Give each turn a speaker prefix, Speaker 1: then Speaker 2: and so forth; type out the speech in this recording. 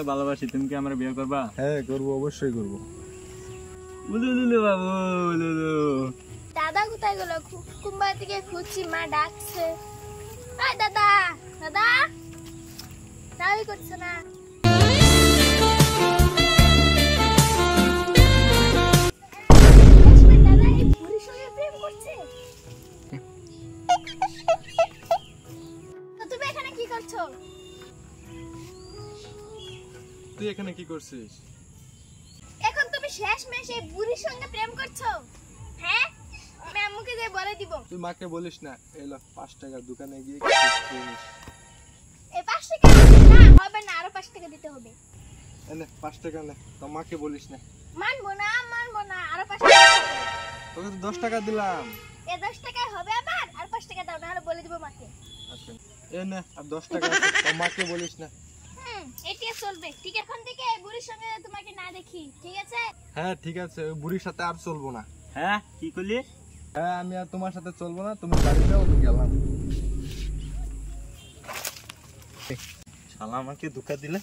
Speaker 1: তোমাকে ভালোবাসি, তুমি কি আমার বিয়ে করবা?
Speaker 2: হ্যাঁ করবো, অবশ্যই করবো।
Speaker 1: উলুলুলু বাবু উলুলু।
Speaker 3: দাদা কোথায় গেল? কুম্বা থেকে খুঁজছি, মা ডাকছে। আয় দাদা, দাদা তাই করছে না। দাদা এই বুড়ির সঙ্গে প্রেম করছে। তো তুমি এখানে কি করছো?
Speaker 2: তুই এখানে কি করছিস?
Speaker 3: এখন তুমি শেষমেশ এই বুড়ির সঙ্গে প্রেম করছো? হ্যাঁ, আমি আম্মুকে যে বলে দিব।
Speaker 2: তুই মাকে বলিস না। এলো 5 টাকা, দোকানে গিয়ে
Speaker 3: এই 5 টাকা না হবে না, আরো 5 টাকা দিতে হবে।
Speaker 2: এনে 5 টাকা নে, তো মাকে বলিস না।
Speaker 3: মানবো না, আরো 5 টাকা হবে।
Speaker 2: তোকে তো 10 টাকা দিলাম।
Speaker 3: এই 10 টাকায় হবে আবার? আর 5 টাকা দাও, না হলে বলে দিব মাকে।
Speaker 2: আচ্ছা এনে আর 10 টাকা আছে, তো মাকে বলিস না।
Speaker 3: এটি চলবে। ঠিক, এখন থেকে এই বুড়ির সঙ্গে তোমাকে না দেখি, ঠিক আছে?
Speaker 2: হ্যাঁ ঠিক আছে, ওই বুড়ির সাথে আর চলবো না।
Speaker 1: হ্যাঁ কি করলি?
Speaker 2: হ্যাঁ আমি আর তোমার সাথে চলবো না, তুমি বাড়ি যাও। তো গেলাম।
Speaker 1: শালা আমাকে ধোঁকা দিলে।